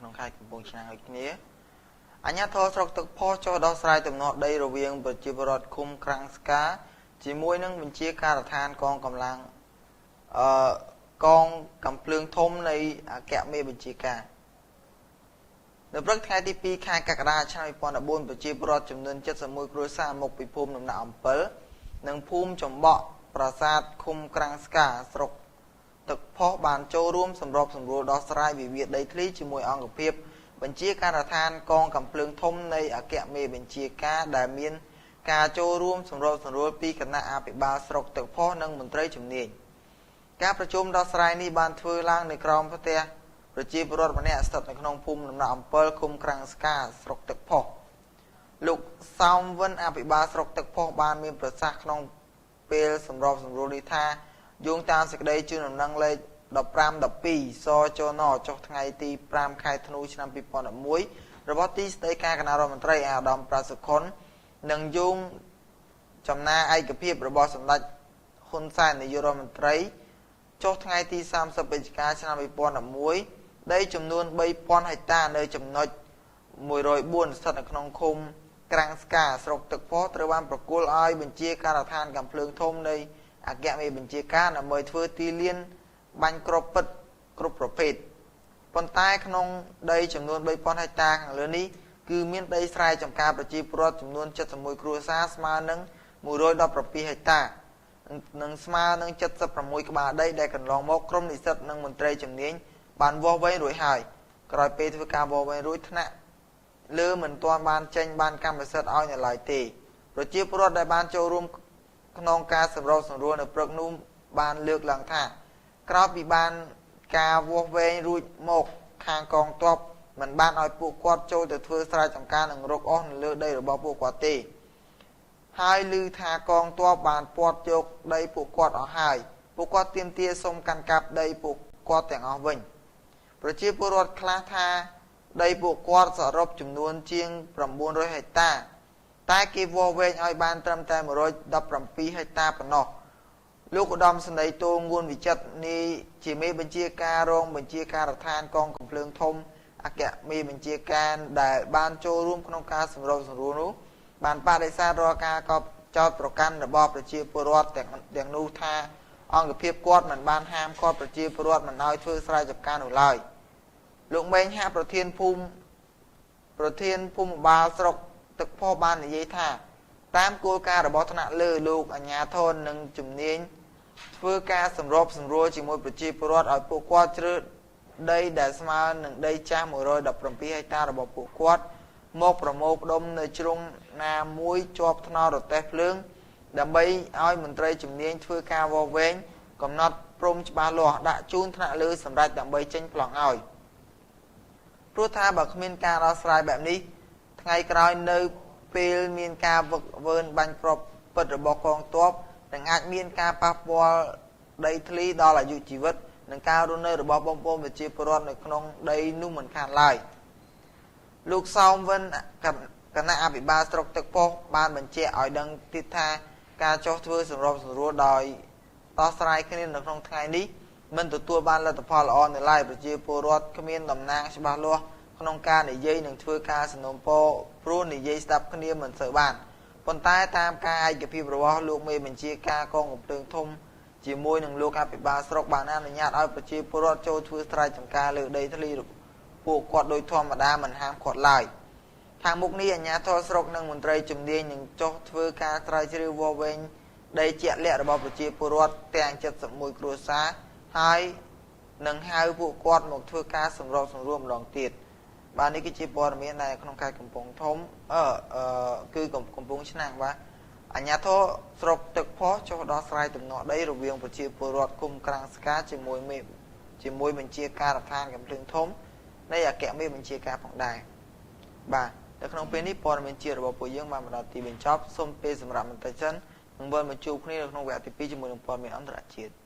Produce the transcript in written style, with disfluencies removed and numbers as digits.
ក្នុងខេត្តកំពង់ឆ្នាំងដូចគ្នាអាជ្ញាធរស្រុកទឹកផុសចុះដោះស្រាយទំនាស់ដីរវាងប្រជាពលរដ្ឋឃុំក្រាំងស្កាជាមួយនឹងបញ្ជាការដ្ឋានកងកម្លាំងកងកំភ្លើងធំនៃអគ្គមេបញ្ជាការនៅព្រឹកថ្ងៃទី2ខែកក្កដាឆ្នាំ2014ប្រជាពលរដ្ឋចំនួន71គ្រួសារមកពីភូមិដំណាក់អំពិលនិងភូមិចំបក់ប្រាសាទឃុំក្រាំងស្កាស្រុកទឹកផុសបានចូលរួមសម្របសម្រួលដោះស្រាយវិវាទដីធ្លីជាមួយអង្គភាពបញ្ជាការដ្ឋានកងកំភ្លើងធំនៃអគ្គមេបញ្ជាការដែលមានការចូលរួមសម្របសម្រួលពីគណៈអភិបាលស្រុកទឹកផុសនិងមន្ត្រីជំនាញការប្រជុំដោះស្រាយនេះបានធ្វើឡើងនៅក្រោមផ្ទះប្រជាពលរដ្ឋម្នាក់ស្ថិតនៅក្នុងភូមិដំណាក់អំពិលឃុំក្រាំងស្កាស្រុកទឹកផុសលោកសោមវិនអភិបាលស្រុកទឹកផុសបានមានប្រសាសន៍ក្នុងពេលសម្របសម្រួលនេះថាយោងតាមសេចក្តីជូនដំណឹងលេខ1512សចនចុះថ្ងៃទី5ខែធ្នូឆ្នាំ2011របស់ទីស្តីការគណៈរដ្ឋមន្ត្រីអាដាមប្រាសុខុននិងយោងចំណាឯកភាពរបស់សម្ដេចហ៊ុនសែននាយករដ្ឋមន្ត្រីចុះថ្ងៃទី30វិច្ឆិកាឆ្នាំ2011ដីចំនួន 3000 ហិកតានៅចំណុច104ស្ថិតនៅក្នុងឃុំក្រាំងស្កាស្រុកទឹកផុសត្រូវបានប្រគល់ឲ្យបញ្ជាការដ្ឋានកំភ្លើងធំនៃអគ្គមេបញ្ជាការដើម្បីធ្វើទីលានបាញ់គ្រាប់ពិតគ្រប់ប្រភេទប៉ុន្តែក្នុងដីចំនួន 3000 ហិកតាខាងលើនេះគឺមានដីស្រែចម្ការប្រជាពលរដ្ឋចំនួន71គ្រួសារស្មើនឹង117ហិកតានិងស្មើនឹង76ក្បាលដីដែលកន្លងមកក្រុមនិស្សិតនិងមន្ត្រីជំនាញបានវាស់វែងរួចហើយក្រោយពេលធ្វើការវាស់វែងរួចថ្នាក់លើមិនទាន់បានចេញបានកម្មសិទ្ធិឲ្យនៅឡើយទេប្រជាពលរដ្ឋដែលបានចូលរួមក្នុងការសម្របសម្រួលនៅព្រឹកនោះបានលើកឡើងថាក្រោយពីបានការវាស់វែងរួចមកខាងកងទ័ពមិនបានឲ្យពួកគាត់ចូលទៅធ្វើស្រែចម្ការនិងរកអស់នៅលើដីរបស់ពួកគាត់ទេហើយឮថាកងទ័ពបានពាត់យកដីពួកគាត់អស់ហើយពួកគាត់ទាមទារសុំកាន់កាប់ដីពួកគាត់ទាំងអស់វិញប្រជាពលរដ្ឋខ្លះថាដីពួកគាត់សរុបចំនួនជាង900ហិកតាតែគេវាស់វែងឲ្យបានត្រឹមតែ117ហិកតាប៉ុណ្ណោះលោកឧត្តមសេនីយ៍តូងួនវិចិត្រនេះជាមេបញ្ជាការរងបញ្ជាការដ្ឋានកងកំភ្លើងធំអគ្គមេបញ្ជាការដែលបានចូលរួមក្នុងការសម្របសម្រួលនោះបានបដិសេធរាល់ការកោតចោទប្រកាន់របស់ប្រជាពលរដ្ឋទាំងនោះថាអង្គភាពគាត់មិនបានហាមឃាត់ប្រជាពលរដ្ឋមិនឲ្យធ្វើស្រែចម្ការនោះឡើយលោកមេងហាប្រធានភូមិបាលស្រុកទឹកផុសបាននិយាយថាតាមគោលការណ៍របស់ថ្នាក់លើលោកអាជ្ញាធរនិងជំនាញធ្វើការសម្របសម្រួលជាមួយប្រជាពលរដ្ឋឲ្យពួកគាត់ជ្រើសដីដែលស្មើនឹងដីចាស់117ហិកតារបស់ពួកគាត់មកប្រមូលផ្ដុំនៅជ្រុងណាមួយជាប់ថ្នល់រទេះភ្លើងដើម្បីឲ្យមន្ត្រីជំនាញធ្វើការវាស់វែងកំណត់ព្រំច្បាស់លាស់ដាក់ជូនថ្នាក់លើសម្រាប់ដើម្បីចេញប្លង់ឲ្យព្រោះថាបើគ្មានការដោះស្រាយបែបនេះថ្ងៃក្រោយនៅពេលមានការវឹកវើបាញ់គ្រាប់ពិតរបស់កងទ័ពនឹងអាចមានការប៉ះពាល់ដីធ្លីដល់អាយុជីវិតនិងការរស់នៅរបស់បងប្អូនប្រជាពលរដ្ឋនៅក្នុងដីនោះមិនខានឡើយលោកសោមវិនគណៈអភិបាលស្រុកទឹកផុសបានបញ្ជាក់ឲ្យដឹងទៀតថាការចោះធ្វើសម្របសម្រួលដោយដោះស្រាយគ្នានៅក្នុងថ្ងៃនេះមិនទទួលបានលទ្ធផលល្អនៅឡើយប្រជាពលរដ្ឋគ្មានតំណាងច្បាស់លាស់ក្នុងការនិយាយនិងធ្វើការសំណូមពរព្រោះនិយាយស្ដាប់គ្នាមិនសូវបានប៉ុន្តែតាមការឯកភាពរបស់លោកមេបញ្ជាការកងកំភ្លើងធំជាមួយនឹងលោកអភិបាលស្រុកបានអនុញ្ញាតឲ្យប្រជាពលរដ្ឋចូលធ្វើស្រែចម្ការលើដីធ្លីពួកគាត់ដោយធម្មតាមិនហាមឃាត់ឡើយខាងមុខនេះអាជ្ញាធរស្រុកនិងមន្ត្រីជំនាញនឹងចុះធ្វើការស្រាវជ្រាវវាស់វែងដីជាក់លាក់របស់ប្រជាពលរដ្ឋទាំង71គ្រួសារហើយនឹងហៅពួកគាត់មកធ្វើការសម្របសម្រួលម្ដងទៀតបាទនេះគឺជាព័ត៌មានដែលក្នុងខេត្តកំពង់ធំគឺកំពង់ឆ្នាំងបាទអាជ្ញាធរស្រុកទឹកផុសចុះដោះស្រាយទំនាស់ដីរវាងប្រជាពលរដ្ឋគុំក្រាំងស្កាជាមួយបញ្ជាការដ្ឋានកំភ្លើងធំនៃអគ្គមេបញ្ជាការផងដែរបាទនៅក្នុងពេលនេះព័ត៌មានជាតិរបស់ពួកយើងបានមកដល់ទីបញ្ចប់សូមពេលសម្រាប់បន្តិចសិននឹងវិលមកជួបគ្នានៅក្នុងវគ្គទី2ជាមួយនឹងព័ត៌មានអន្តរជាតិ